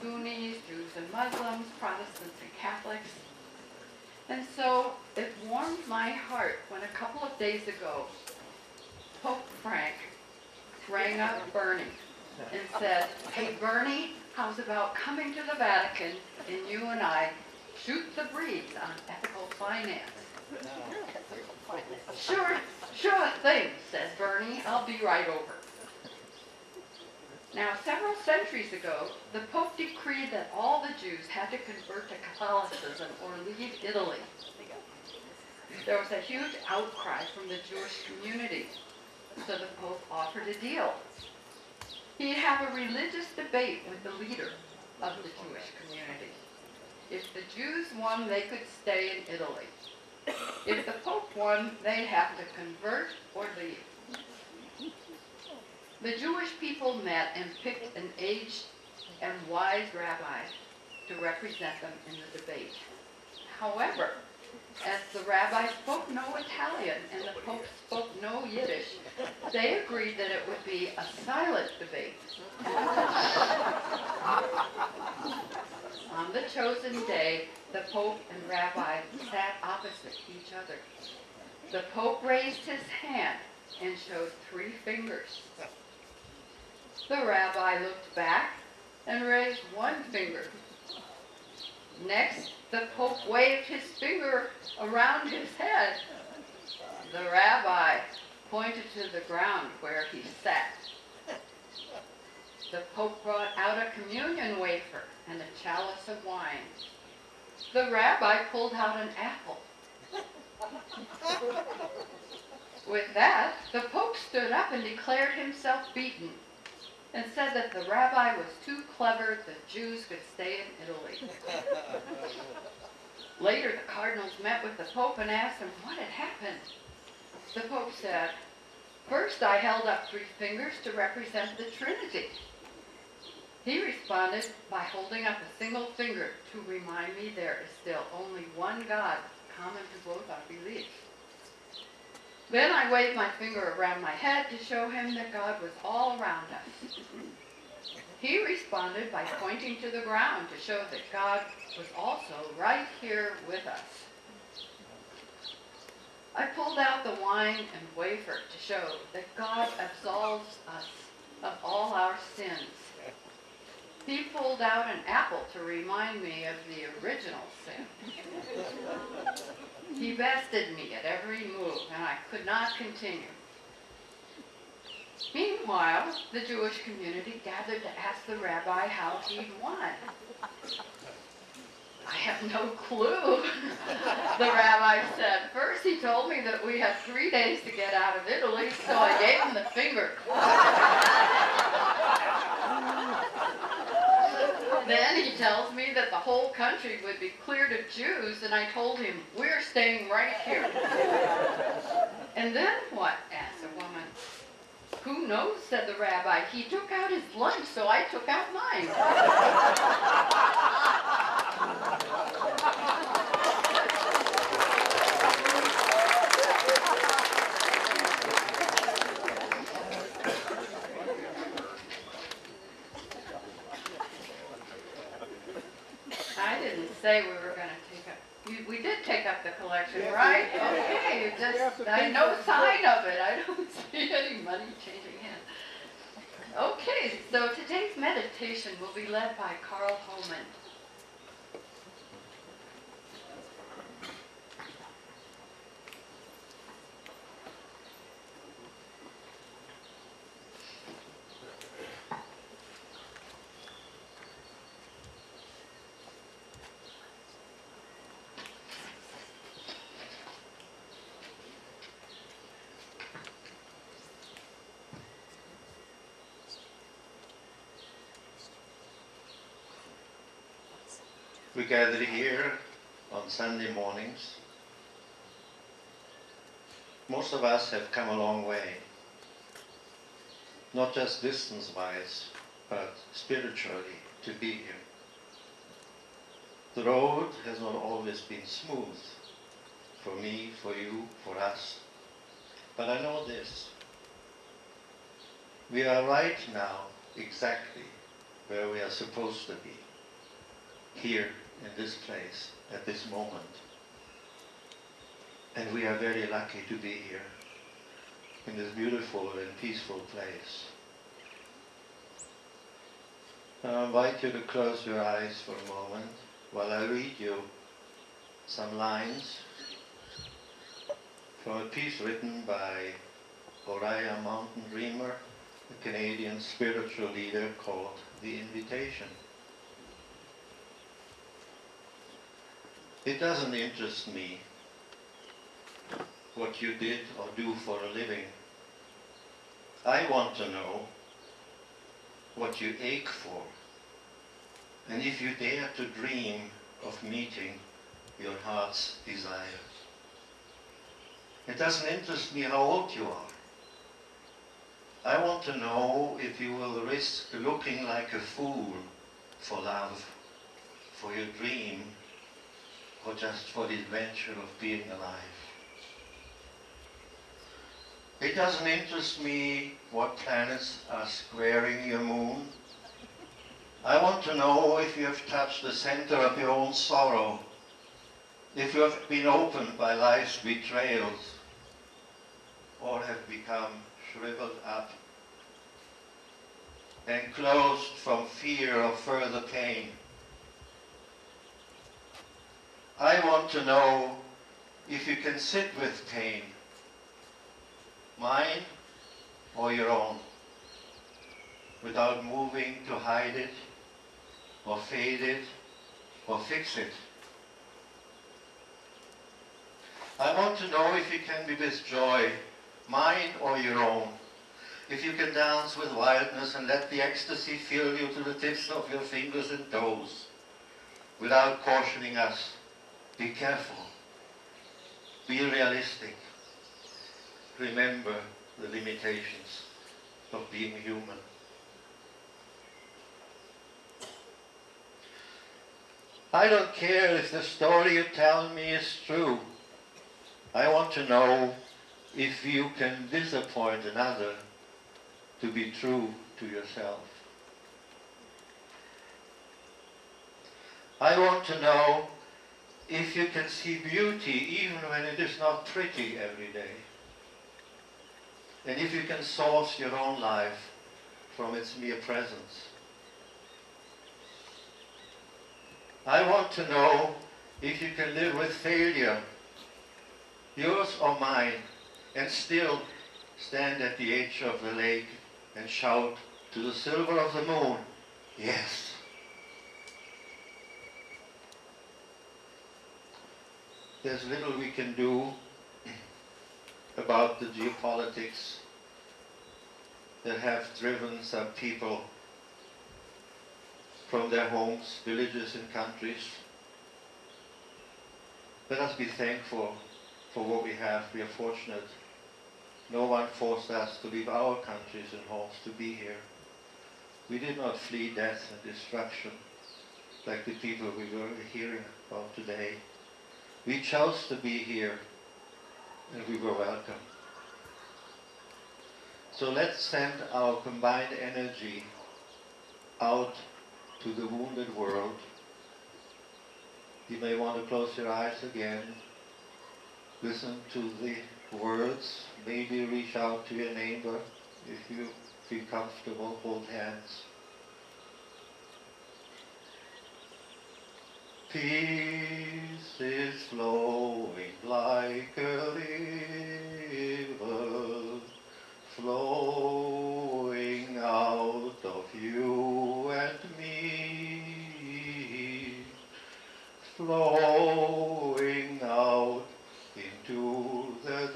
Sunnis, Jews and Muslims, Protestants and Catholics. And so it warmed my heart when a couple of days ago, Pope Frank rang up Bernie and said, "Hey Bernie, how's about coming to the Vatican and you and I shoot the breeze on ethical finance?" Sure thing, said Bernie. I'll be right over. Now, several centuries ago, the Pope decreed that all the Jews had to convert to Catholicism or leave Italy. There was a huge outcry from the Jewish community, so the Pope offered a deal. He'd have a religious debate with the leader of the Jewish community. If the Jews won, they could stay in Italy. If the Pope won, they'd have to convert or leave. The Jewish people met and picked an aged and wise rabbi to represent them in the debate. However, as the rabbi spoke no Italian and the Pope spoke no Yiddish, they agreed that it would be a silent debate. On the chosen day, the Pope and Rabbi sat opposite each other. The Pope raised his hand and showed 3 fingers. The Rabbi looked back and raised 1 finger. Next, the Pope waved his finger around his head. The Rabbi pointed to the ground where he sat. The Pope brought out a communion wafer and a chalice of wine. The Rabbi pulled out an apple. With that, the Pope stood up and declared himself beaten and said that the Rabbi was too clever, the Jews could stay in Italy. Later, the cardinals met with the Pope and asked him what had happened. The Pope said, "First, I held up 3 fingers to represent the Trinity." He responded by holding up a single finger to remind me there is still only one God, common to both our beliefs. Then I waved my finger around my head to show him that God was all around us. He responded by pointing to the ground to show that God was also right here with us. I pulled out the wine and wafer to show that God absolves us of all our sins. He pulled out an apple to remind me of the original sin. He bested me at every move, and I could not continue. Meanwhile, the Jewish community gathered to ask the rabbi how he'd won. I have no clue, the rabbi said. First, he told me that we had 3 days to get out of Italy, so I gave him the finger. Then he tells me that the whole country would be cleared of Jews, and I told him, "We're staying right here." "And then what?" asked a woman. "Who knows?" said the rabbi. "He took out his lunch, so I took out mine." I didn't say we were going to take up. We did take up the collection, right? Okay, I no sign of it. I don't see any money changing hands. Okay, so today's meditation will be led by Carl Holman. We gather here on Sunday mornings. Most of us have come a long way, not just distance-wise, but spiritually, to be here. The road has not always been smooth, for me, for you, for us. But I know this. We are right now exactly where we are supposed to be. here in this place at this moment. And we are very lucky to be here in this beautiful and peaceful place. I invite you to close your eyes for a moment while I read you some lines from a piece written by Oriah Mountain Dreamer, a Canadian spiritual leader, called The Invitation. It doesn't interest me what you did or do for a living. I want to know what you ache for, and if you dare to dream of meeting your heart's desire. It doesn't interest me how old you are. I want to know if you will risk looking like a fool for love, for your dream, or just for the adventure of being alive. It doesn't interest me what planets are squaring your moon. I want to know if you have touched the center of your own sorrow, if you have been opened by life's betrayals, or have become shriveled up and closed from fear of further pain. I want to know if you can sit with pain, mine or your own, without moving to hide it, or fade it, or fix it. I want to know if you can be with joy, mine or your own, if you can dance with wildness and let the ecstasy fill you to the tips of your fingers and toes, without cautioning us, be careful, be realistic, remember the limitations of being human. I don't care if the story you tell me is true. I want to know if you can disappoint another to be true to yourself. I want to know if you can see beauty even when it is not pretty every day. And if you can source your own life from its mere presence. I want to know if you can live with failure, yours or mine, and still stand at the edge of the lake and shout to the silver of the moon, yes. There's little we can do about the geopolitics that have driven some people from their homes, villages and countries. Let us be thankful for what we have. We are fortunate. No one forced us to leave our countries and homes to be here. We did not flee death and destruction like the people we were hearing about today. We chose to be here and we were welcome. So let's send our combined energy out to the wounded world. You may want to close your eyes again, listen to the words, maybe reach out to your neighbor if you feel comfortable, hold hands. Peace is flowing like a river, flowing out of you and me, flowing out into the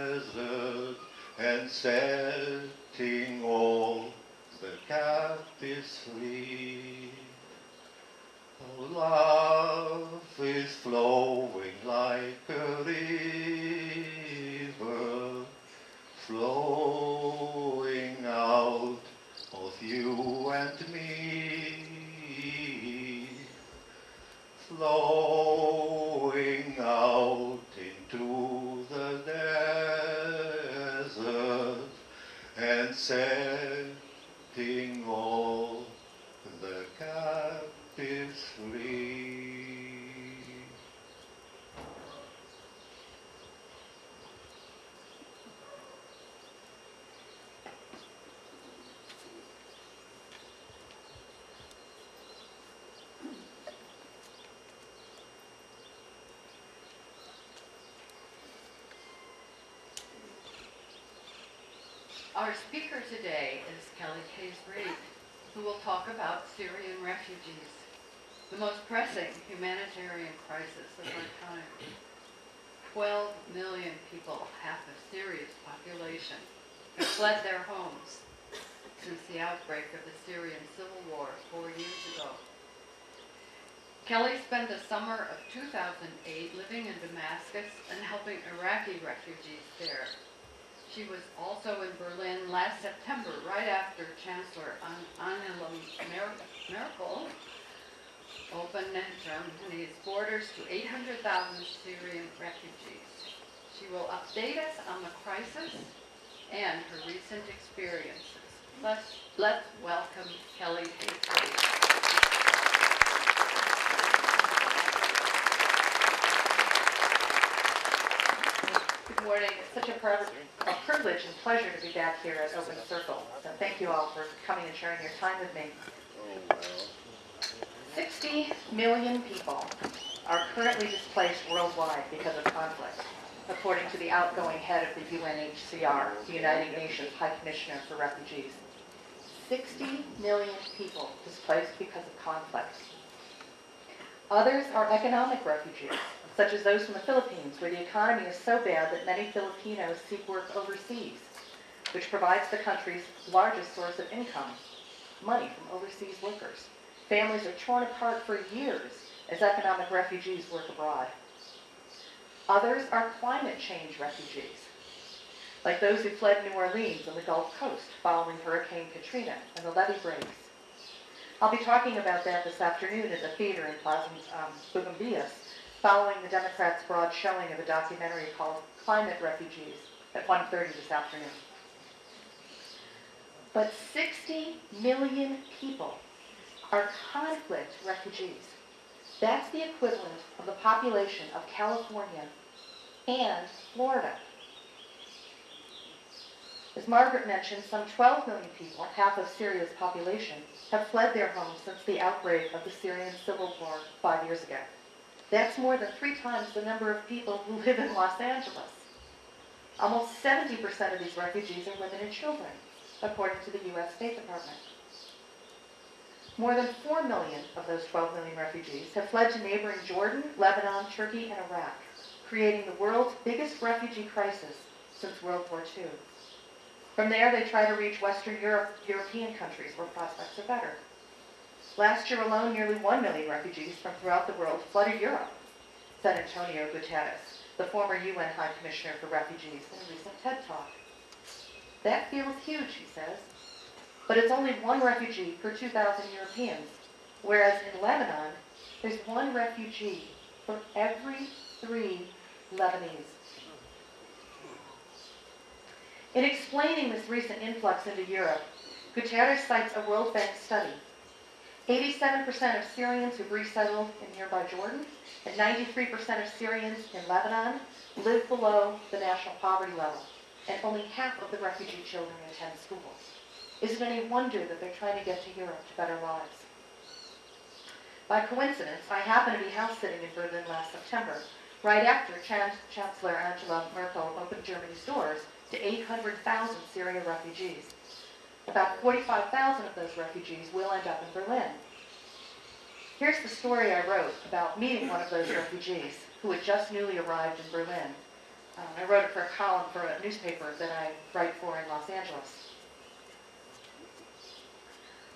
desert and setting all the captives free. Love is flowing like a river, flowing out of you and me, flowing out into the desert and setting all the captives Our speaker today is Kelly Raitt, who will talk about Syrian refugees, the most pressing humanitarian crisis of our time. 12 million people, half of Syria's population, have fled their homes since the outbreak of the Syrian civil war 4 years ago. Kelly spent the summer of 2008 living in Damascus and helping Iraqi refugees there. She was also in Berlin last September, right after Chancellor Angela Merkel opened Germany's borders to 800,000 Syrian refugees. She will update us on the crisis and her recent experiences. Let's welcome Kelly Raitt. Good morning. It's such a privilege and pleasure to be back here at Open Circle. So thank you all for coming and sharing your time with me. 60 million people are currently displaced worldwide because of conflict, according to the outgoing head of the UNHCR, the United Nations High Commissioner for Refugees. 60 million people displaced because of conflict. Others are economic refugees, such as those from the Philippines, where the economy is so bad that many Filipinos seek work overseas, which provides the country's largest source of income, money from overseas workers. Families are torn apart for years as economic refugees work abroad. Others are climate change refugees, like those who fled New Orleans and the Gulf Coast following Hurricane Katrina and the levee breaks. I'll be talking about that this afternoon at the theater in Plaza Bugambillas, following the Democrats' broad showing of a documentary called Climate Refugees at 1:30 this afternoon. But 60 million people are conflict refugees. That's the equivalent of the population of California and Florida. As Margaret mentioned, some 12 million people, half of Syria's population, have fled their homes since the outbreak of the Syrian civil war 5 years ago. That's more than 3 times the number of people who live in Los Angeles. Almost 70% of these refugees are women and children, according to the U.S. State Department. More than 4 million of those 12 million refugees have fled to neighboring Jordan, Lebanon, Turkey, and Iraq, creating the world's biggest refugee crisis since World War II. From there, they try to reach Western European countries where prospects are better. Last year alone, nearly 1 million refugees from throughout the world flooded Europe, said Antonio Guterres, the former UN High Commissioner for Refugees, in a recent TED Talk. That feels huge, he says, but it's only 1 refugee per 2,000 Europeans, whereas in Lebanon, there's 1 refugee for every 3 Lebanese. In explaining this recent influx into Europe, Guterres cites a World Bank study. 87% of Syrians who've resettled in nearby Jordan and 93% of Syrians in Lebanon live below the national poverty level, and only half of the refugee children attend school. Is it any wonder that they're trying to get to Europe to better lives? By coincidence, I happened to be house sitting in Berlin last September, right after Chancellor Angela Merkel opened Germany's doors to 800,000 Syrian refugees. About 45,000 of those refugees will end up in Berlin. Here's the story I wrote about meeting one of those refugees who had just newly arrived in Berlin. I wrote it for a column for a newspaper that I write for in Los Angeles.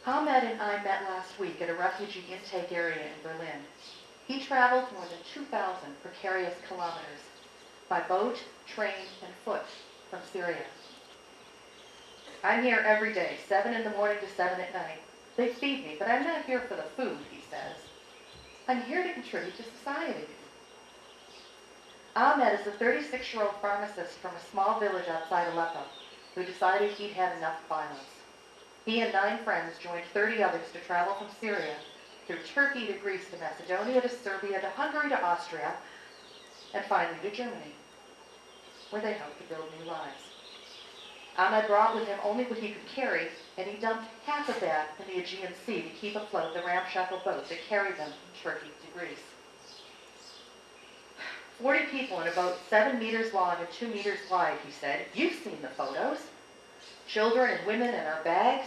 Ahmed and I met last week at a refugee intake area in Berlin. He traveled more than 2,000 precarious kilometers by boat, train, and foot from Syria. I'm here every day, 7 in the morning to 7 at night. They feed me, but I'm not here for the food, he says. I'm here to contribute to society. Ahmed is a 36-year-old pharmacist from a small village outside Aleppo who decided he'd had enough violence. He and 9 friends joined 30 others to travel from Syria through Turkey to Greece to Macedonia to Serbia to Hungary to Austria and finally to Germany, where they hoped to build new lives. Ahmed brought with him only what he could carry, and he dumped half of that in the Aegean Sea to keep afloat the ramshackle boat that carried them from Turkey to Greece. 40 people in a boat 7 meters long and 2 meters wide, he said. You've seen the photos. children and women in our bags.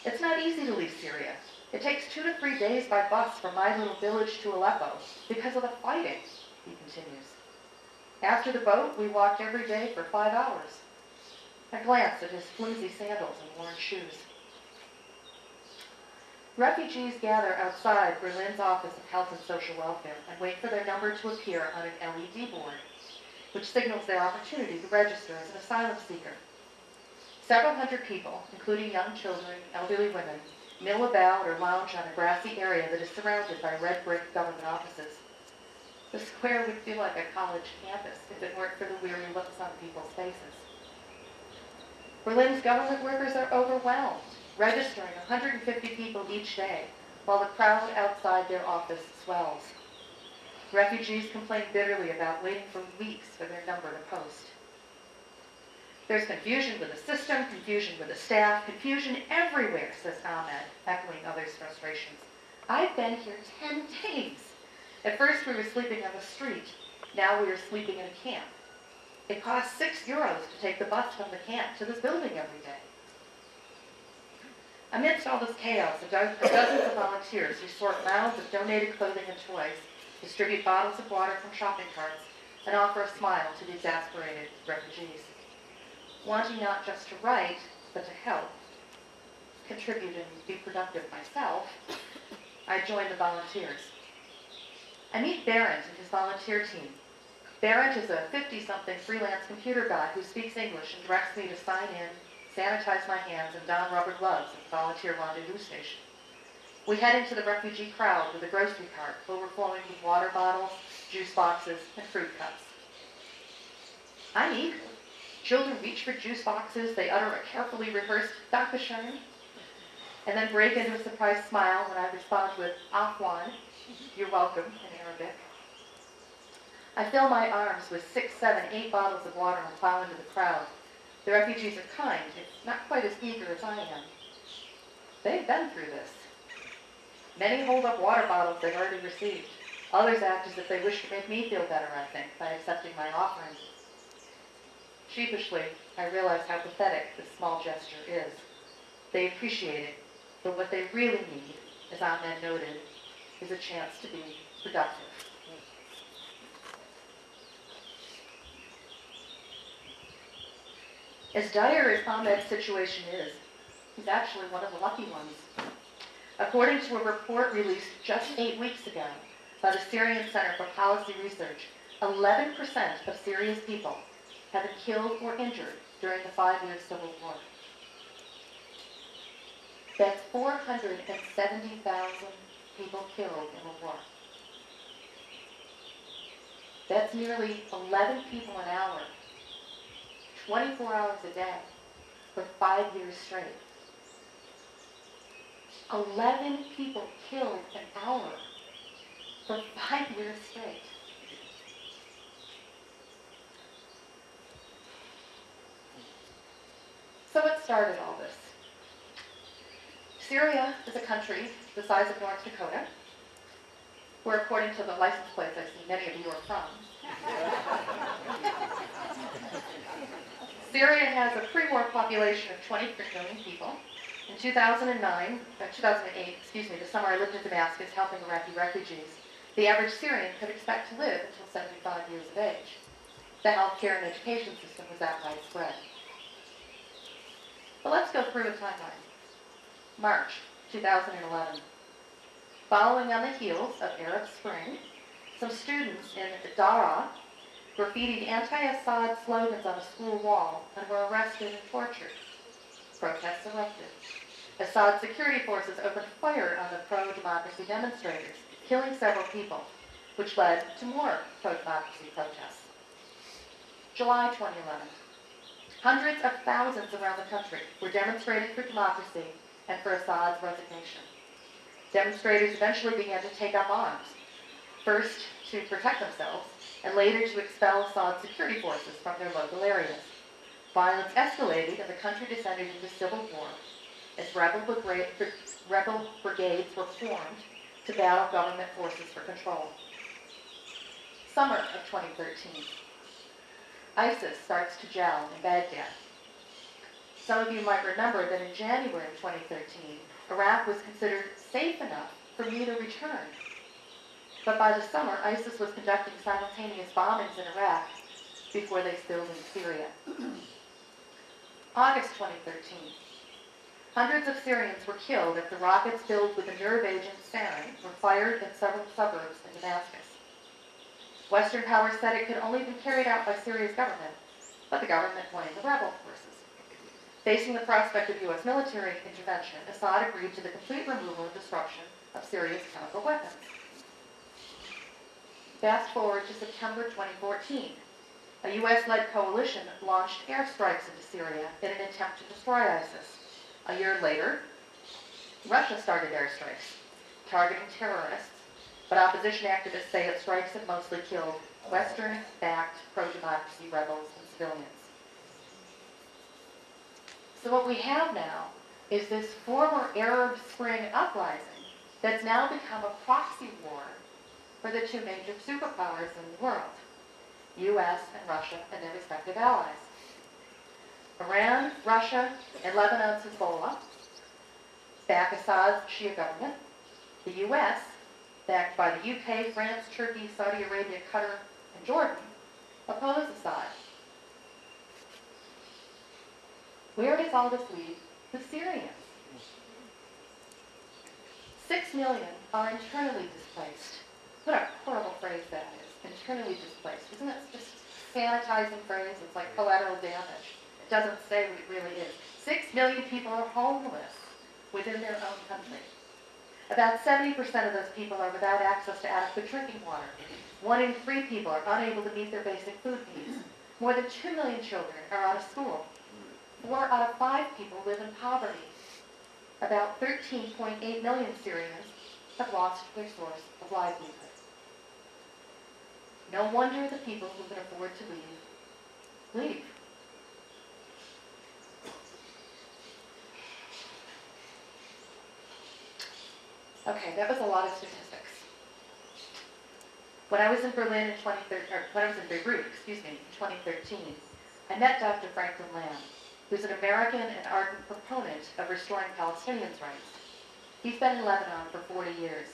It's not easy to leave Syria. It takes 2 to 3 days by bus from my little village to Aleppo because of the fighting, he continues. After the boat, we walked every day for 5 hours. I glanced at his flimsy sandals and worn shoes. Refugees gather outside Berlin's Office of Health and Social Welfare and wait for their number to appear on an LED board, which signals their opportunity to register as an asylum seeker. Several hundred people, including young children, elderly women, mill about or lounge on a grassy area that is surrounded by red brick government offices. The square would feel like a college campus if it weren't for the weary looks on people's faces. Berlin's government workers are overwhelmed, registering 150 people each day, while the crowd outside their office swells. Refugees complain bitterly about waiting for weeks for their number to post. There's confusion with the system, confusion with the staff, confusion everywhere, says Ahmed, echoing others' frustrations. I've been here 10 days. At first we were sleeping on the street. Now we are sleeping in a camp. It costs €6 to take the bus from the camp to this building every day. Amidst all this chaos, dozens of volunteers who sort mounds of donated clothing and toys, distribute bottles of water from shopping carts, and offer a smile to the exasperated refugees. Wanting not just to write, but to help, contribute and be productive myself, I join the volunteers. I meet Barrett and his volunteer team. Barrett is a 50-something freelance computer guy who speaks English and directs me to sign in, sanitize my hands, and don rubber gloves at the volunteer rendezvous station. We head into the refugee crowd with a grocery cart overflowing with water bottles, juice boxes, and fruit cups. I'm eager. Children reach for juice boxes, they utter a carefully rehearsed Dankeschön, and then break into a surprised smile when I respond with Afwan, you're welcome, in Arabic. I fill my arms with 6, 7, 8 bottles of water and plow into the crowd. The refugees are kind, if not quite as eager as I am. They've been through this. Many hold up water bottles they've already received. Others act as if they wish to make me feel better, I think, by accepting my offering. Sheepishly, I realize how pathetic this small gesture is. They appreciate it, but what they really need, as Ahmed noted, is a chance to be productive. As dire as Ahmed's situation is, he's actually one of the lucky ones. According to a report released just 8 weeks ago by the Syrian Center for Policy Research, 11% of Syria's people have been killed or injured during the 5-year civil war. That's 470,000 people killed in a war. That's nearly 11 people an hour, 24 hours a day, for 5 years straight. 11 people killed an hour for 5 years straight. So what started all this? Syria is a country the size of North Dakota, where according to the license plates I see many of you are from. Syria has a pre-war population of 23 million people. In 2008, the summer I lived in Damascus helping Iraqi refugees, the average Syrian could expect to live until 75 years of age. The healthcare and education system was that widespread. But let's go through a timeline. March 2011. Following on the heels of Arab Spring, some students in Daraa graffitied anti-Assad slogans on a school wall and were arrested and tortured. Protests erupted. Assad security forces opened fire on the pro-democracy demonstrators, killing several people, which led to more pro-democracy protests. July 2011. Hundreds of thousands around the country were demonstrating for democracy and for Assad's resignation. Demonstrators eventually began to take up arms, first to protect themselves, and later to expel Assad's security forces from their local areas. Violence escalated and the country descended into civil war as rebel brigades were formed to battle government forces for control. Summer of 2013. ISIS starts to gel in Baghdad. Some of you might remember that in January of 2013, Iraq was considered safe enough for me to return. But by the summer, ISIS was conducting simultaneous bombings in Iraq before they spilled in Syria. August 2013. Hundreds of Syrians were killed after rockets filled with the nerve agent sarin were fired in several suburbs in Damascus. Western powers said it could only be carried out by Syria's government, but the government blamed the rebel forces. Facing the prospect of U.S. military intervention, Assad agreed to the complete removal and disruption of Syria's chemical weapons. Fast forward to September 2014. A U.S.-led coalition launched airstrikes into Syria in an attempt to destroy ISIS. A year later, Russia started airstrikes, targeting terrorists, but opposition activists say its strikes have mostly killed Western-backed pro-democracy rebels and civilians. So what we have now is this former Arab Spring uprising that's now become a proxy war for the two major superpowers in the world, U.S. and Russia and their respective allies. Iran, Russia, and Lebanon's Hezbollah back Assad's Shia government. The U.S., backed by the UK, France, Turkey, Saudi Arabia, Qatar, and Jordan, oppose Assad. Where does all this leave the Syrians? 6 million are internally displaced. What a horrible phrase that is, internally displaced. Isn't that just a sanitizing phrase? It's like collateral damage. It doesn't say what it really is. 6 million people are homeless within their own country. About 70% of those people are without access to adequate drinking water. 1 in 3 people are unable to meet their basic food needs. More than 2 million children are out of school. 4 out of 5 people live in poverty. About 13.8 million Syrians have lost their source of livelihood. No wonder the people who can afford to leave. Okay, that was a lot of statistics. When I was in Berlin in 2013, in 2013, I met Dr. Franklin Lamb, who's an American and ardent proponent of restoring Palestinians' rights. He's been in Lebanon for 40 years.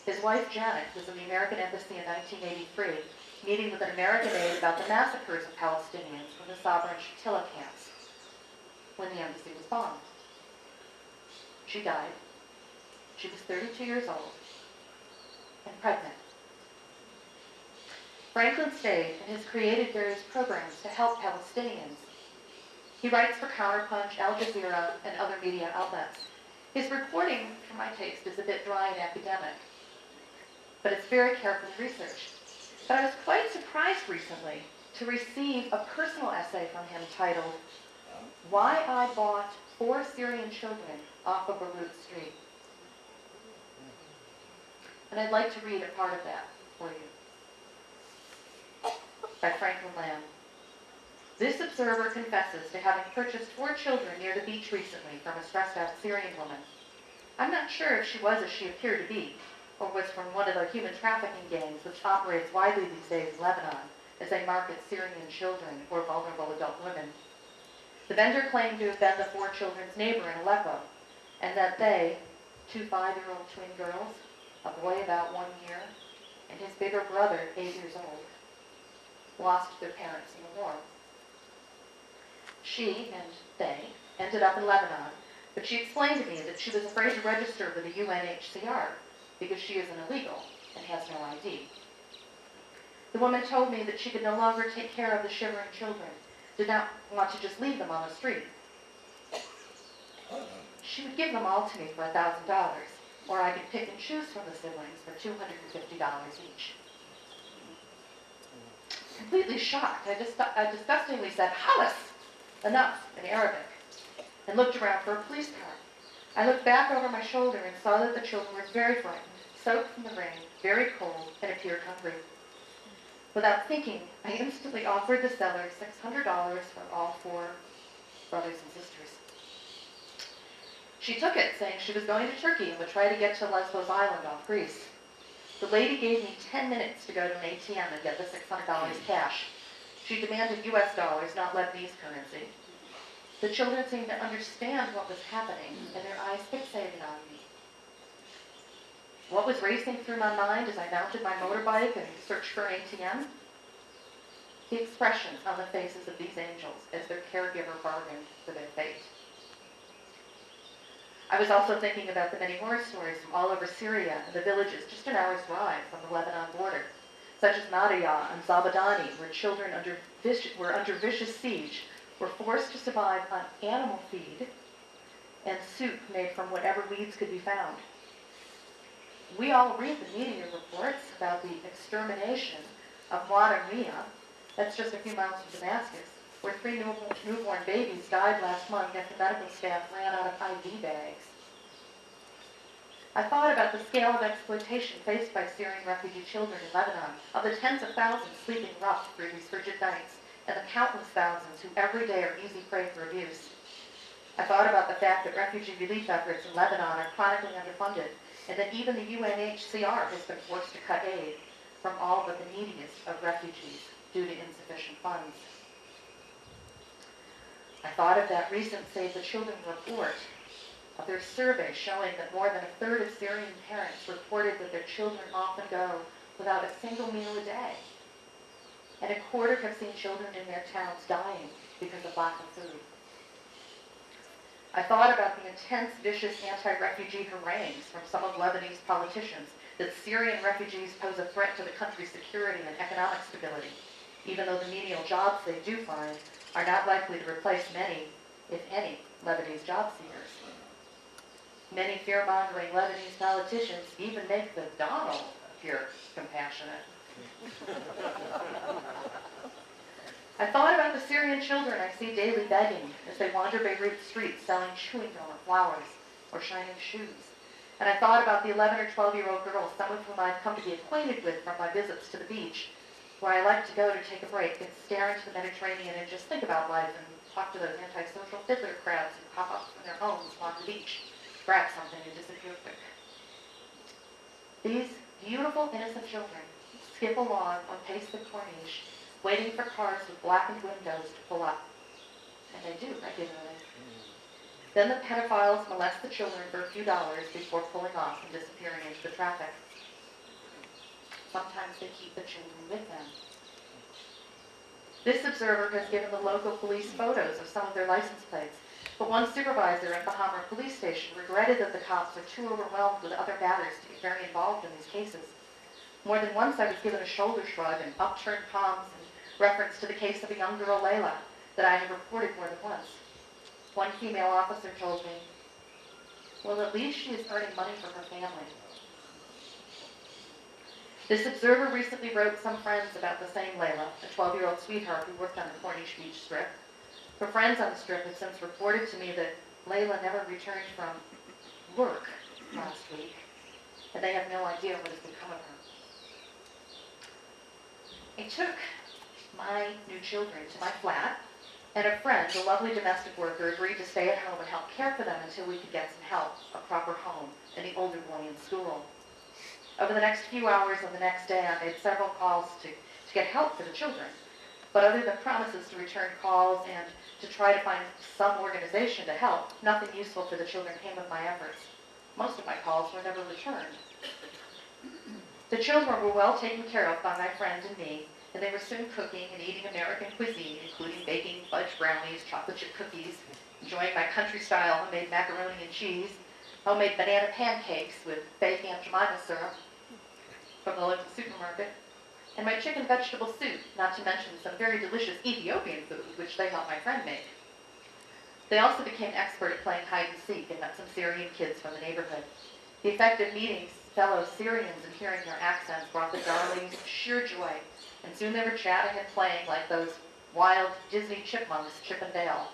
His wife, Janet, was in the American Embassy in 1983, meeting with an American aide about the massacres of Palestinians from the Sabra and Shatila camps when the embassy was bombed. She died. She was 32 years old and pregnant. Franklin stayed and has created various programs to help Palestinians. He writes for Counterpunch, Al Jazeera, and other media outlets. His reporting, for my taste, is a bit dry and academic, but it's very carefully researched. But I was quite surprised recently to receive a personal essay from him titled, "Why I Bought 4 Syrian Children Off of Beirut Street." And I'd like to read a part of that for you. By Franklin Lamb. This observer confesses to having purchased 4 children near the beach recently from a stressed-out Syrian woman. I'm not sure if she was as she appeared to be, or was from one of the human trafficking gangs which operates widely these days in Lebanon as they market Syrian children or vulnerable adult women. The vendor claimed to have been the 4 children's neighbor in Aleppo, and that they, 2 5-year-old twin girls, a boy about 1 year, and his bigger brother, 8 years old, lost their parents in the war. She and they ended up in Lebanon, but she explained to me that she was afraid to register with the UNHCR because she is an illegal and has no ID. The woman told me that she could no longer take care of the shivering children, did not want to just leave them on the street. She would give them all to me for $1,000, or I could pick and choose from the siblings for $250 each. Completely shocked, I disgustingly said, "Halas! Enough," in Arabic, and looked around for a police car. I looked back over my shoulder and saw that the children were very frightened, soaked from the rain, very cold, and appeared hungry. Without thinking, I instantly offered the seller $600 for all 4 brothers and sisters. She took it, saying she was going to Turkey and would try to get to Lesbos Island off Greece. The lady gave me 10 minutes to go to an ATM and get the $600 cash. She demanded US dollars, not Lebanese currency. The children seemed to understand what was happening, and their eyes fixated on me. What was racing through my mind as I mounted my motorbike and searched for an ATM? The expressions on the faces of these angels as their caregiver bargained for their fate. I was also thinking about the many horror stories from all over Syria and the villages just an hour's drive from the Lebanon border, such as Nadia and Zabadani, where children were under vicious siege, were forced to survive on animal feed and soup made from whatever weeds could be found. We all read the media reports about the extermination of Mia, that's just a few miles from Damascus, where 3 newborn babies died last month after medical staff ran out of IV bags. I thought about the scale of exploitation faced by Syrian refugee children in Lebanon, of the tens of thousands sleeping rough through these frigid nights, and the countless thousands who every day are easy prey for abuse. I thought about the fact that refugee relief efforts in Lebanon are chronically underfunded, and that even the UNHCR has been forced to cut aid from all but the neediest of refugees due to insufficient funds. I thought of that recent Save the Children report, of their survey showing that more than a third of Syrian parents reported that their children often go without a single meal a day, and a quarter have seen children in their towns dying because of lack of food. I thought about the intense, vicious anti-refugee harangues from some of Lebanese politicians that Syrian refugees pose a threat to the country's security and economic stability, even though the menial jobs they do find are not likely to replace many, if any, Lebanese job seekers. Many fear-mongering Lebanese politicians even make the Donald appear compassionate. I thought about the Syrian children I see daily begging as they wander Beirut streets selling chewing gum or flowers or shining shoes. And I thought about the 11 or 12-year-old girls, some of whom I've come to be acquainted with from my visits to the beach, where I like to go to take a break and stare into the Mediterranean and just think about life and talk to those antisocial fiddler crowds who pop up from their homes along the beach, grab something and disappear quick. These beautiful, innocent children skip along or pace the Corniche, waiting for cars with blackened windows to pull up. And they do regularly. Then the pedophiles molest the children for a few dollars before pulling off and disappearing into the traffic. Sometimes they keep the children with them. This observer has given the local police photos of some of their license plates, but one supervisor at the Hamra police station regretted that the cops are too overwhelmed with other matters to get very involved in these cases. More than once I was given a shoulder shrug and upturned palms in reference to the case of a young girl, Layla, that I had reported more than once. One female officer told me, well, at least she is earning money for her family. This observer recently wrote some friends about the same Layla, a 12-year-old sweetheart who worked on the Corniche Beach Strip. Her friends on the Strip have since reported to me that Layla never returned from work last week, and they have no idea what has become of her. I took my new children to my flat, and a friend, a lovely domestic worker, agreed to stay at home and help care for them until we could get some help, a proper home, and the older boy in school. Over the next few hours and the next day, I made several calls to get help for the children. But other than promises to return calls and to try to find some organization to help, nothing useful for the children came of my efforts. Most of my calls were never returned. The children were well taken care of by my friend and me, and they were soon cooking and eating American cuisine, including baking fudge brownies, chocolate chip cookies, enjoying my country-style homemade macaroni and cheese, homemade banana pancakes with fake Aunt Jemima syrup from the local supermarket, and my chicken vegetable soup, not to mention some very delicious Ethiopian food, which they helped my friend make. They also became expert at playing hide and seek and met some Syrian kids from the neighborhood. The effect of meeting fellow Syrians and hearing their accents brought the darlings sheer joy, and soon they were chatting and playing like those wild Disney chipmunks, Chip and Dale.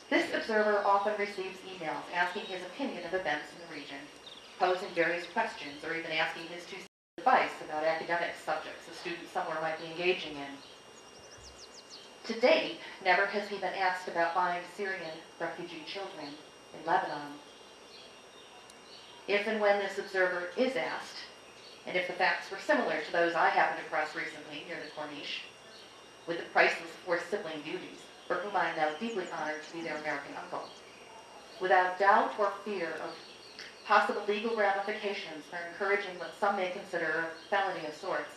This observer often receives emails asking his opinion of events in the region, posing various questions, or even asking his 2 cents advice about academic subjects a student somewhere might be engaging in. To date, never has he been asked about buying Syrian refugee children in Lebanon. If and when this observer is asked, and if the facts were similar to those I happened across recently near the Corniche, with the priceless four sibling beauties, for whom I am now deeply honored to be their American uncle. Without doubt or fear of possible legal ramifications for encouraging what some may consider a felony of sorts,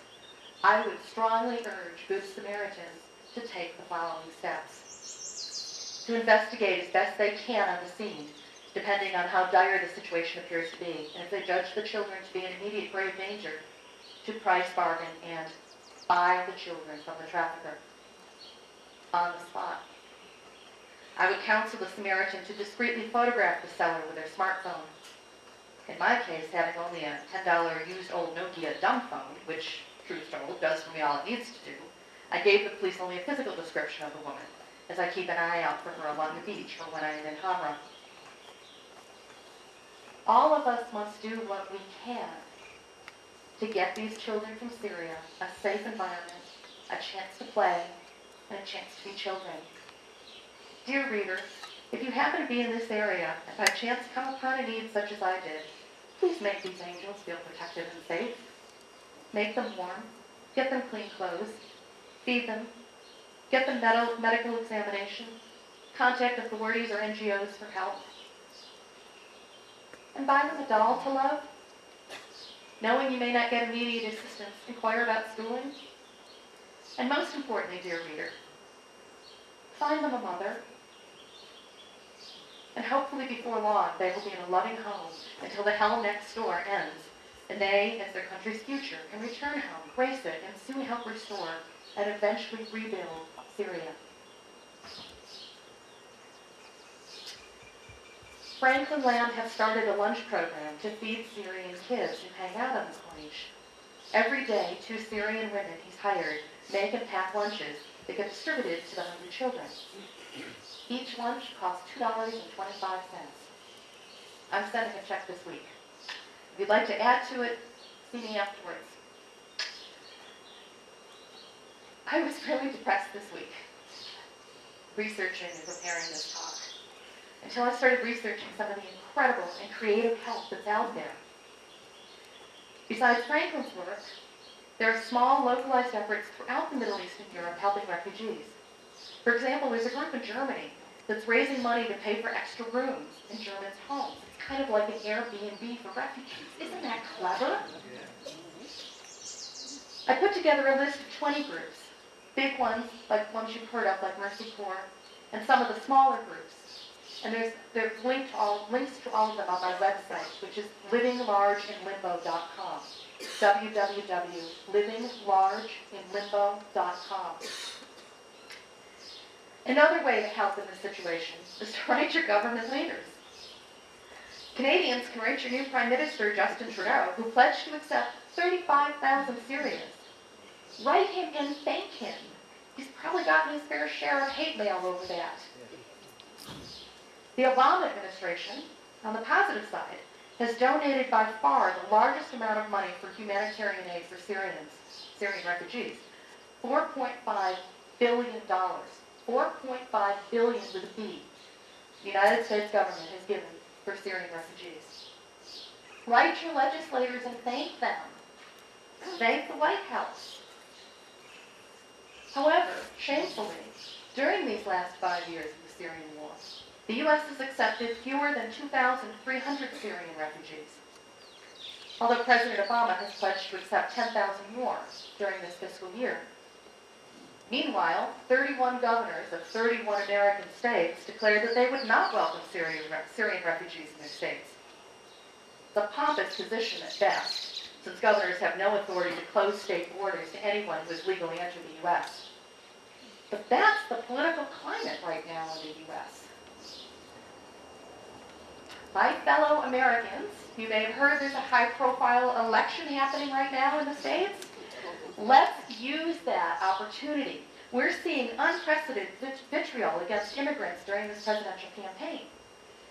I would strongly urge Good Samaritans to take the following steps. To investigate as best they can on the scene, depending on how dire the situation appears to be, and if they judge the children to be in immediate grave danger, to price bargain and buy the children from the trafficker on the spot. I would counsel the Samaritan to discreetly photograph the seller with their smartphone. In my case, having only a $10 used old Nokia dumb phone, which, truth told, does for me all it needs to do, I gave the police only a physical description of the woman, as I keep an eye out for her along the beach or when I am in Hamra. All of us must do what we can to get these children from Syria a safe environment, a chance to play, and a chance to be children. Dear reader, if you happen to be in this area and by chance come upon a need such as I did, please make these angels feel protected and safe. Make them warm, get them clean clothes, feed them, get them medical examination, contact authorities or NGOs for help, and buy them a doll to love. Knowing you may not get immediate assistance, inquire about schooling. And most importantly, dear reader, find them a mother. And hopefully before long, they will be in a loving home until the hell next door ends, and they, as their country's future, can return home, grace it, and soon help restore and eventually rebuild Syria. Franklin Lamb has started a lunch program to feed Syrian kids who hang out on the corniche. Every day, 2 Syrian women he's hired make and pack lunches that get distributed to the hungry children. Each lunch costs $2.25. I'm sending a check this week. If you'd like to add to it, see me afterwards. I was really depressed this week, researching and preparing this talk, until I started researching some of the incredible and creative help that's out there. Besides Franklin's work, there are small, localized efforts throughout the Middle East and Europe helping refugees. For example, there's a group in Germany that's raising money to pay for extra rooms in Germans' homes. It's kind of like an Airbnb for refugees. Isn't that clever? I put together a list of 20 groups, big ones, like ones you've heard of, like Mercy Corps, and some of the smaller groups. And there's links to all of them on my website, which is livinglargeinlimbo.com. www.livinglargeinlimbo.com. Another way to help in this situation is to write your government leaders. Canadians can write your new Prime Minister, Justin Trudeau, who pledged to accept 35,000 Syrians. Write him and thank him. He's probably gotten his fair share of hate mail over that. The Obama administration, on the positive side, has donated by far the largest amount of money for humanitarian aid for Syrian refugees, $4.5 billion. $4.5 billion with a B. The United States government has given for Syrian refugees. Write your legislators and thank them. Thank the White House. However, shamefully, during these last 5 years of the Syrian war, the U.S. has accepted fewer than 2,300 Syrian refugees, although President Obama has pledged to accept 10,000 more during this fiscal year. Meanwhile, 31 governors of 31 American states declared that they would not welcome Syrian refugees in their states. It's a pompous position at best, since governors have no authority to close state borders to anyone who has legally entered the U.S. But that's the political climate right now in the U.S. My fellow Americans, you may have heard there's a high-profile election happening right now in the States. Let's use that opportunity. We're seeing unprecedented vitriol against immigrants during this presidential campaign.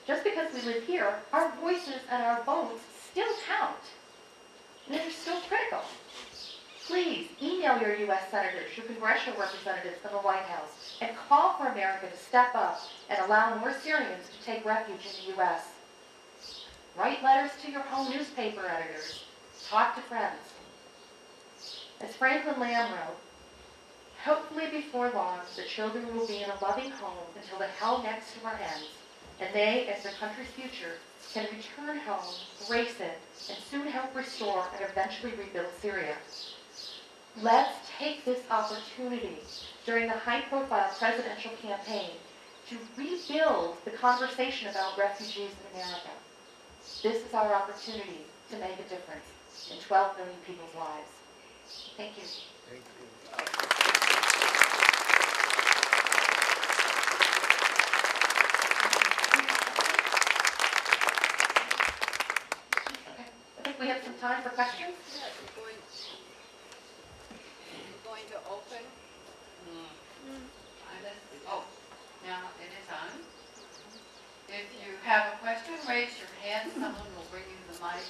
Just because we live here, our voices and our votes still count. And they're still critical. Please email your U.S. senators, your congressional representatives from the White House, and call for America to step up and allow more Syrians to take refuge in the U.S. Write letters to your home newspaper editors. Talk to friends. As Franklin Lamb wrote, Hopefully before long, the children will be in a loving home until the hell next door ends, and they, as the country's future, can return home, brace it, and soon help restore and eventually rebuild Syria. Let's take this opportunity during the high-profile presidential campaign to rebuild the conversation about refugees in America. This is our opportunity to make a difference in 12 million people's lives. Thank you. Thank you. Okay. I think we have some time for questions. Yeah, you're going to open. Oh, now it is on. If you have a question, raise your hand. Someone will bring you the mic.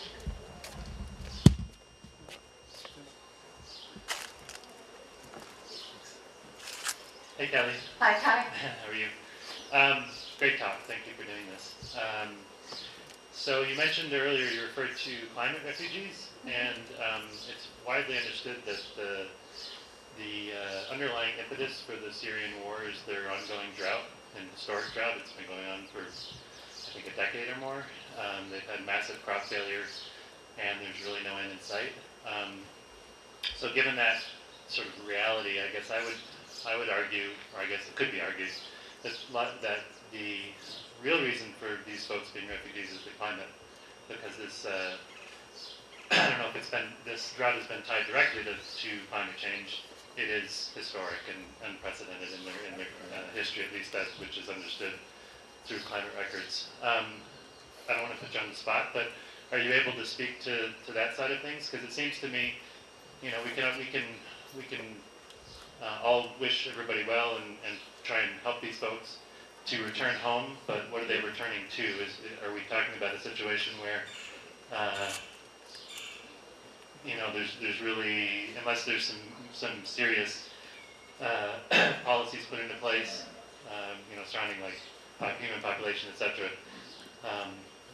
Hey Kelly, Hi, Kai. how are you? Great talk, thank you for doing this. So you mentioned earlier you referred to climate refugees, and it's widely understood that the underlying impetus for the Syrian war is their ongoing drought, and historic drought. It's been going on for, I think, a decade or more. They've had massive crop failure, and there's really no end in sight. So given that sort of reality, I guess I would argue, or I guess it could be argued, that the real reason for these folks being refugees is the climate, because this I don't know if this drought has been tied directly to climate change. It is historic and unprecedented in their history, at least that which is understood through climate records. I don't want to put you on the spot, but are you able to speak to that side of things? Because it seems to me, you know, we can all wish everybody well and try and help these folks to return home, but what are they returning to? Are we talking about a situation where, you know, there's really, unless there's some serious policies put into place, you know, surrounding like human population, etc.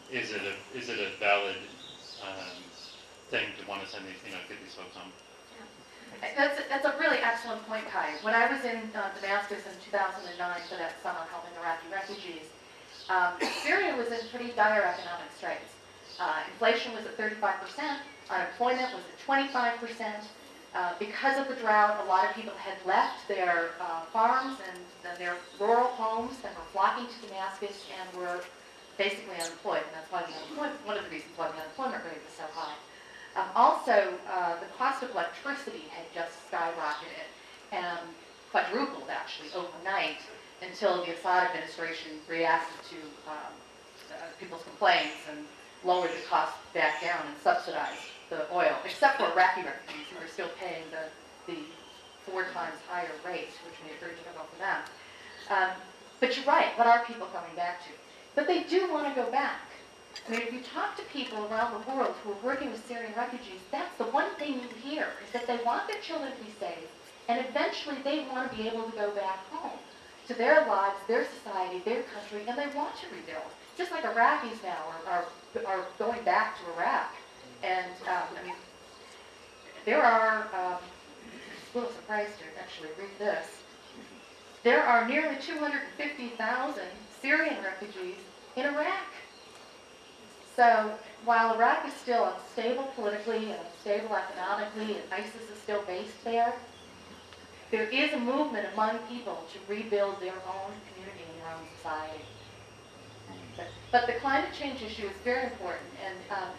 Is it a valid thing to want to send these, you know, get these folks home? That's a really excellent point, Kai. When I was in Damascus in 2009 for that summer helping Iraqi refugees, Syria was in pretty dire economic straits. Inflation was at 35%, unemployment was at 25%. Because of the drought, a lot of people had left their farms and their rural homes and were flocking to Damascus and were basically unemployed. And that's why one of the reasons why the unemployment rate was so high. Also, the cost of electricity had just skyrocketed and quadrupled actually overnight until the Assad administration reacted to people's complaints and lowered the cost back down and subsidized the oil, except for Iraqi refugees who are still paying the 4 times higher rate, which made it very difficult for them. But you're right, what are people coming back to? But they do want to go back. I mean, if you talk to people around the world who are working with Syrian refugees, that's the one thing you hear, is that they want their children to be safe, and eventually they want to be able to go back home to their lives, their society, their country, and they want to rebuild. Just like Iraqis now are going back to Iraq. And, I mean, there are, I'm a little surprised to actually read this, there are nearly 250,000 Syrian refugees in Iraq. So while Iraq is still unstable politically and unstable economically, and ISIS is still based there, there is a movement among people to rebuild their own community and their own society. But the climate change issue is very important.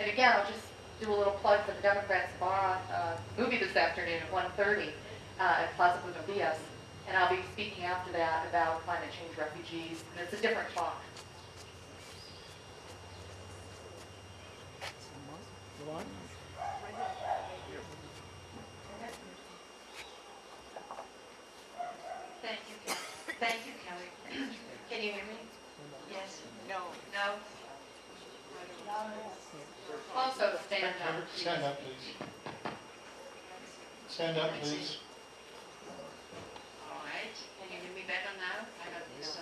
And again, I'll just do a little plug for the Democrats Bar movie this afternoon at 1:30 at Plaza Buenos. And I'll be speaking after that about climate change refugees. And it's a different talk. Thank you, Kelly. Thank you, Kelly. Can you hear me? Yes? No. No? Also, stand up. Stand up, please. Stand up, please. All right. Can you hear me better now? I don't think so.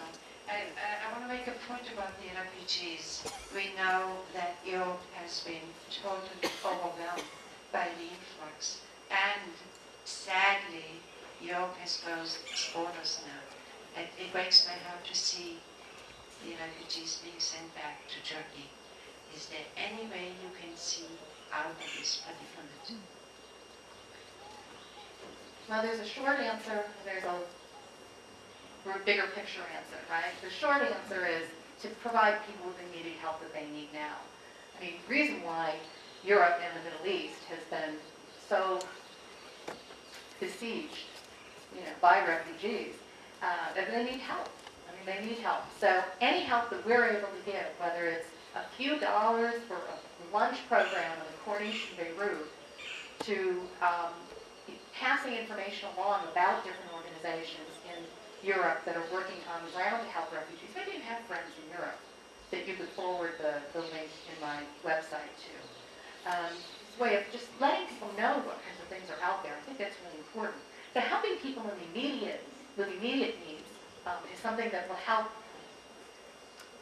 I want to make a point about the refugees. We know that Europe has been totally overwhelmed by the influx. And sadly, Europe has closed its borders now. And it breaks my heart to see the refugees being sent back to Turkey. Is there any way you can see out of this predicament? Well, there's a short answer, and there's a bigger picture answer, right? The short answer is to provide people with immediate help that they need now. I mean, the reason why Europe and the Middle East has been so besieged, by refugees, that they need help. I mean, they need help. So any help that we're able to give, whether it's a few dollars for a lunch program in the Corniche in Beirut, to passing information along about different organizations in Europe that are working on the ground to help refugees. Maybe you have friends in Europe that you could forward the link in my website to. It's a way of just letting people know what kinds of things are out there. I think that's really important. So helping people with immediate needs is something that will help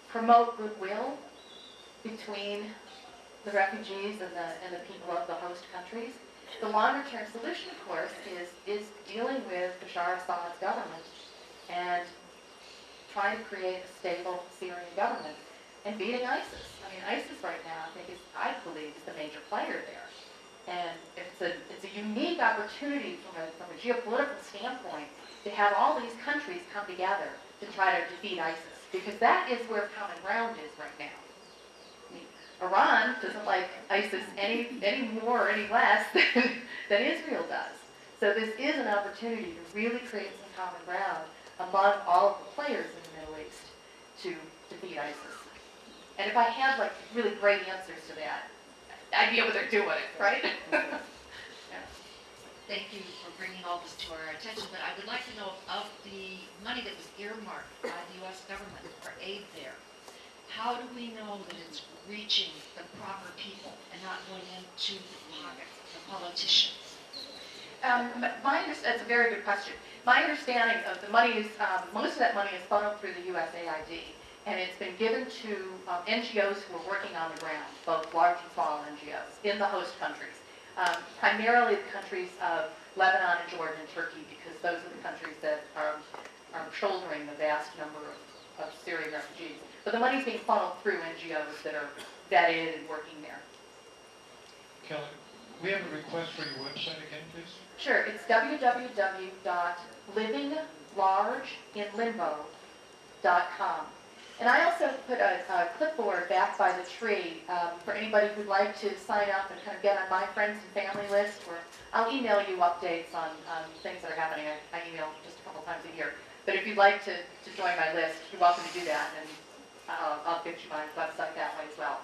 promote goodwill between the refugees and the people of the host countries. The longer-term solution, of course, is dealing with Bashar Assad's government and trying to create a stable Syrian government and beating ISIS. I mean, ISIS right now, I believe, is the major player there. And it's a unique opportunity from a geopolitical standpoint to have all these countries come together to try to defeat ISIS, because that is where common ground is right now. I mean, Iran doesn't like ISIS any more or any less than Israel does. So this is an opportunity to really create some common ground among all of the players in the Middle East to defeat ISIS. And if I had really great answers to that, I'd be able to do it, right? Yeah. Thank you for bringing all this to our attention, but I would like to know of the money that was earmarked by the U.S. government for aid there. How do we know that it's reaching the proper people and not going into the pockets of the politicians? That's a very good question. My understanding of the money is, most of that money is funneled through the USAID, and it's been given to NGOs who are working on the ground, both large and small NGOs, in the host countries. Primarily the countries of Lebanon and Jordan and Turkey, because those are the countries that are shouldering the vast number of Syrian refugees. But the money's being funneled through NGOs that are vetted and working there. Kelly, we have a request for your website again, please. Sure, it's www.livinglargeinlimbo.com. And I also put a clipboard back by the tree for anybody who'd like to sign up and kind of get on my friends and family list, or I'll email you updates on things that are happening. I email just a couple times a year. But if you'd like to join my list, you're welcome to do that, and I'll get you my website that way as well.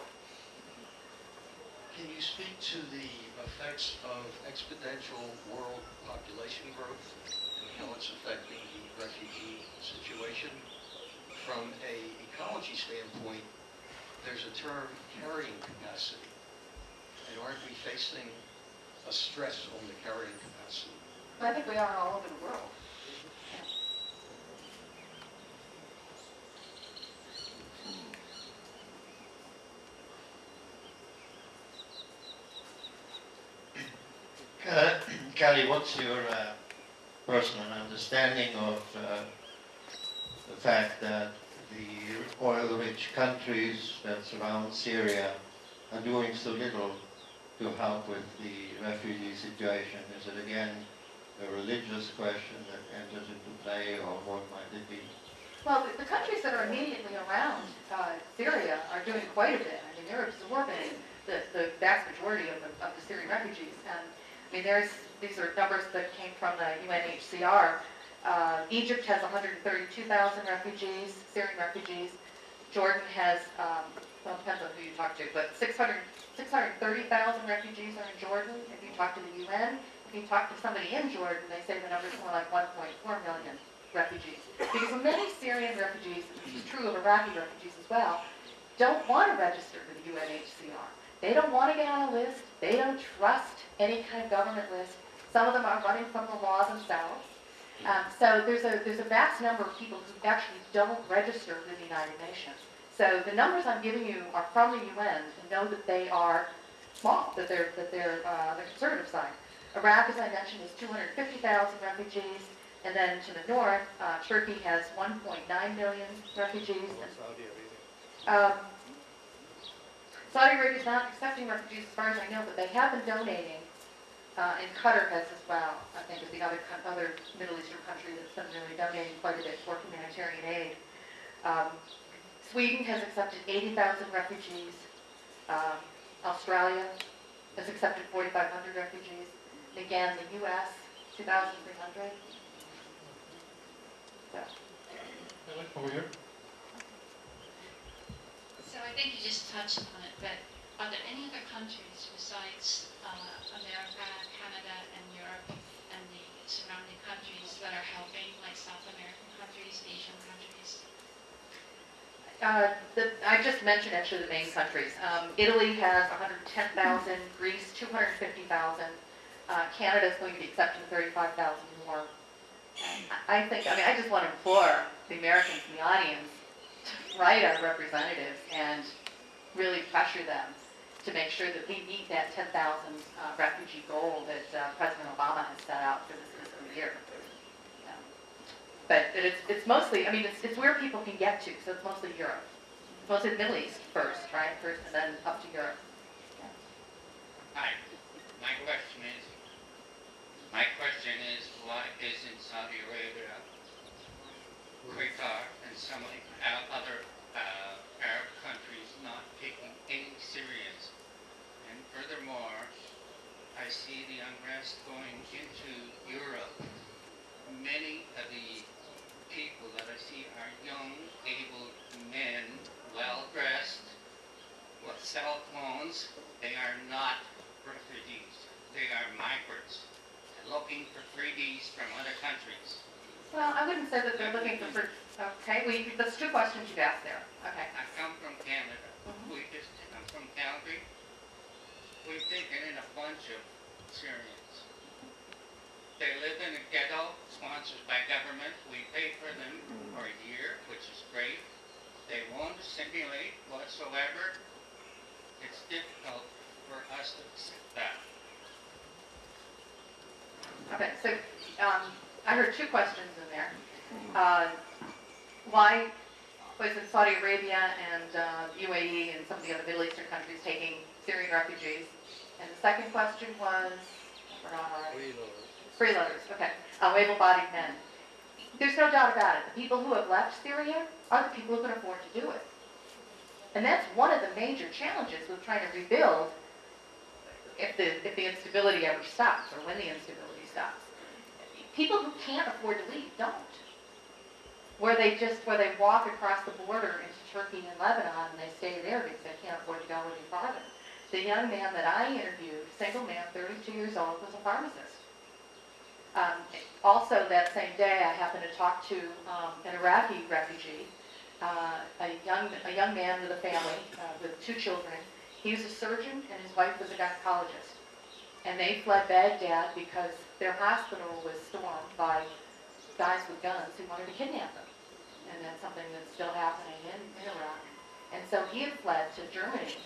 Can you speak to the effects of exponential world population growth and how it's affecting the refugee situation? From an ecology standpoint, there's a term, carrying capacity. And aren't we facing a stress on the carrying capacity? I think we are all over the world. Kelly, what's your personal understanding of the fact that the oil-rich countries that surround Syria are doing so little to help with the refugee situation? Is it again a religious question that enters into play, or what might it be? Well, the countries that are immediately around Syria are doing quite a bit. I mean, they're absorbing the vast majority of the Syrian refugees. And I mean, these are numbers that came from the UNHCR. Egypt has 132,000 refugees, Syrian refugees. Jordan has, well, it depends on who you talk to, but 630,000 refugees are in Jordan. If you talk to the UN, if you talk to somebody in Jordan, they say the number's more like 1.4 million refugees. Because many Syrian refugees, and this is true of Iraqi refugees as well, don't want to register with the UNHCR. They don't want to get on a list. They don't trust any kind of government list. Some of them are running from the law themselves. So there's a vast number of people who actually don't register with the United Nations. So the numbers I'm giving you are from the UN, and know that they are small, that they're the conservative side. Iraq, as I mentioned, is 250,000 refugees. And then to the north, Turkey has 1.9 million refugees. Um, Saudi Arabia is not accepting refugees as far as I know, but they have been donating, and Qatar has as well, I think, is the other Middle Eastern country that's been really donating quite a bit for humanitarian aid. Sweden has accepted 80,000 refugees. Australia has accepted 4,500 refugees. Again, the U.S., 2,300. So. Over here. So I think you just touched on it, but are there any other countries besides America, Canada, and Europe, and the surrounding countries that are helping, like South American countries, Asian countries? I just mentioned actually the main countries. Italy has 110,000, Greece 250,000. Canada is going to be accepting 35,000 more. I just want to implore the Americans in the audience to write our representatives and really pressure them to make sure that we meet that 10,000 refugee goal that President Obama has set out for this fiscal year. But it's mostly, it's where people can get to, so it's mostly Europe. Mostly the Middle East first, right? First, and then up to Europe. Yeah. Hi. My question is, why isn't Saudi Arabia, Qatar, and some of the other Arab countries not taking any Syrians? And furthermore, I see the unrest going into Europe. Many of the people that I see are young, able men, well-dressed, with cell phones. They are not refugees. They are migrants looking for freebies from other countries. Well, I wouldn't say that they're looking for, okay, that's two questions you've asked there. Okay. I come from Canada. I'm from Calgary. We've taken in a bunch of Syrians. They live in a ghetto sponsored by government. We pay for them for a year, which is great. They won't assimilate whatsoever. It's difficult for us to accept that. Okay, so I heard two questions in there. Why was it Saudi Arabia and UAE and some of the other Middle Eastern countries taking Syrian refugees? And the second question was, I forgot already. Freeloaders, okay. Able-bodied men. There's no doubt about it. The people who have left Syria are the people who can afford to do it. And that's one of the major challenges with trying to rebuild if the instability ever stops, or when the instability stops. People who can't afford to leave don't. Where they walk across the border into Turkey and Lebanon and they stay there because they can't afford to go any farther. The young man that I interviewed, single man, 32 years old, was a pharmacist. Also that same day I happened to talk to an Iraqi refugee, a young man with a family, with 2 children. He was a surgeon and his wife was a gynecologist. And they fled Baghdad because their hospital was stormed by guys with guns who wanted to kidnap them. And that's something that's still happening in Iraq. And so he had fled to Germany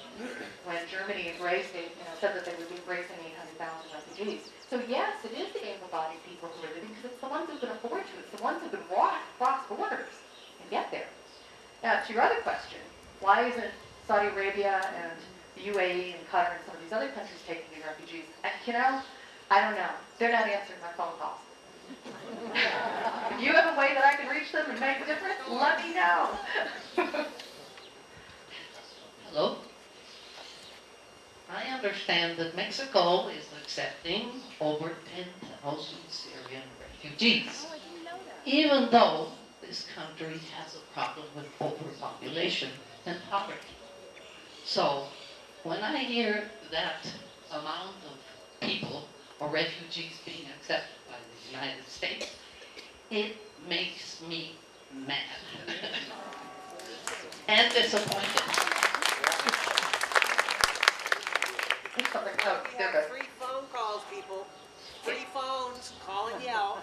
when Germany said that they would be embracing 800,000 refugees. So yes, it is the able-bodied people who are living because it's the ones who can afford to. It's the ones who can walk across borders and get there. Now, to your other question, why isn't Saudi Arabia and the UAE and Qatar and some of these other countries taking in refugees? I don't know. They're not answering my phone calls. If you have a way that I can reach them and make a difference, let me know. Hello. I understand that Mexico is accepting over 10,000 Syrian refugees, even though this country has a problem with overpopulation and poverty. So, when I hear that amount of people or refugees being accepted by the United States, it makes me mad and disappointed. We have free phone calls, people. Free phones, calling you out.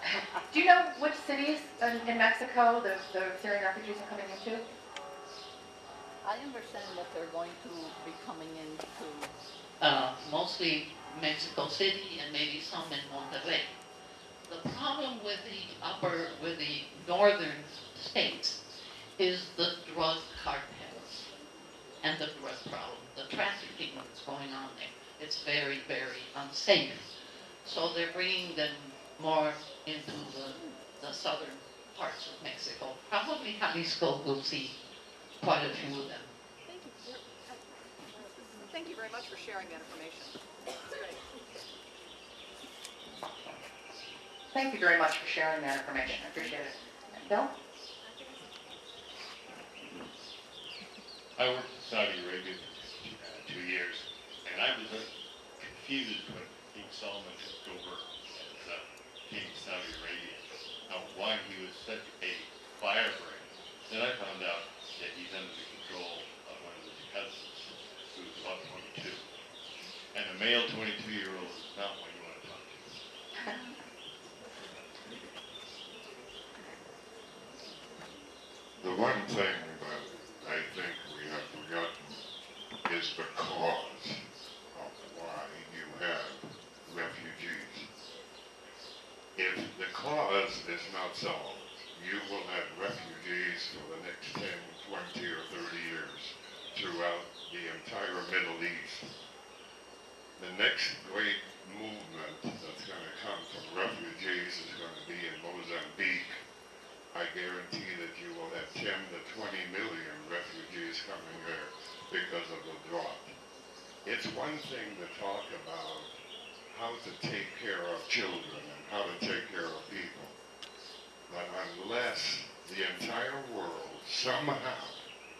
Do you know which cities in Mexico the Syrian refugees are coming into? I understand that they're going to be coming into... Mostly Mexico City and maybe some in Monterrey. The problem with the northern states is the drug cartels and the drug problem, the trafficking that's going on there. It's very, very unsafe. So they're bringing them more into the southern parts of Mexico. Probably Jalisco will see quite a few of them. Thank you very much for sharing that information. That's great. Thank you very much for sharing that information. I appreciate it. Bill? I worked in Saudi Arabia for 2 years, and I was confused when King Solomon took over as king of Saudi Arabia, why he was such a firebrand. Then I found out that he's under the control of one of his cousins, who's about 22. And a male 22-year-old is not one you want to talk to. The one thing that I think we have forgotten is the cause of why you have refugees. If the cause is not solved, you will have refugees for the next 10, 20, or 30 years throughout the entire Middle East. The next great movement that's going to come from refugees is going to be in Mozambique. I guarantee that you will have 10 to 20 million refugees coming there because of the drought. It's one thing to talk about how to take care of children and how to take care of people, but unless the entire world somehow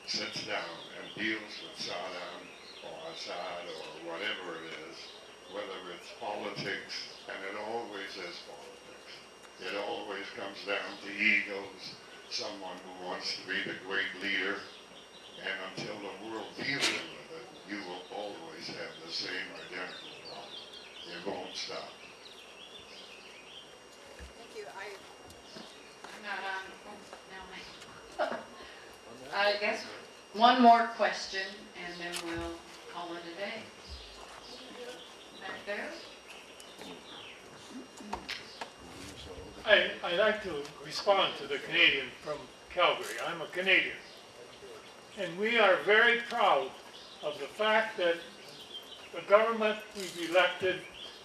sits down and deals with Saddam or Assad or whatever it is, whether it's politics, and it always is politics. It always comes down to egos, someone who wants to be the great leader, and until the world deals with it, you will always have the same identical problem. It won't stop. Thank you. I'm not on, no, I guess one more question, and then we'll call it a day. Back there? I'd like to respond to the Canadian from Calgary. I'm a Canadian. And we are very proud of the fact that the government we've elected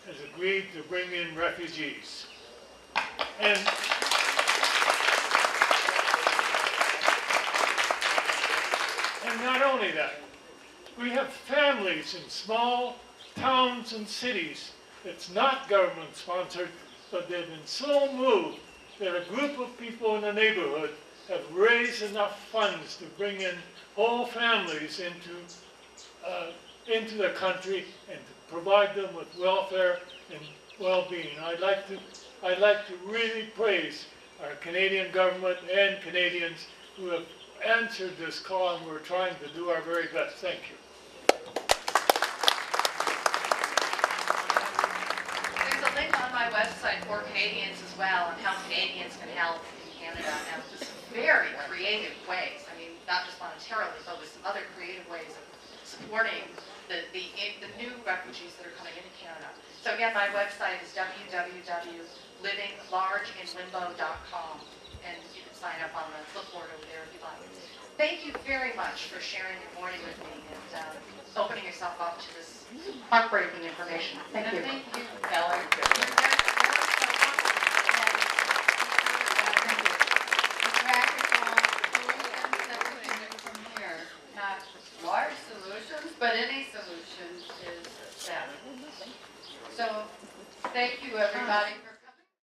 has agreed to bring in refugees. And not only that, we have families in small towns and cities that's not government sponsored, but they've been so moved that a group of people in the neighborhood have raised enough funds to bring in whole families into the country and to provide them with welfare and well-being. I'd like to really praise our Canadian government and Canadians who have answered this call, and we're trying to do our very best. Thank you. There's a link on my website for Canadians as well, and how Canadians can help in Canada, and just very creative ways. I mean, not just monetarily, but with some other creative ways of supporting the new refugees that are coming into Canada. So again, my website is www.livinglargeinlimbo.com, and you can sign up on the board over there if you like. Thank you very much for sharing your morning with me and opening yourself up to this heartbreaking information. Thank you. Thank you, Keller. Not large solutions, but any solution is a step. So, thank you everybody for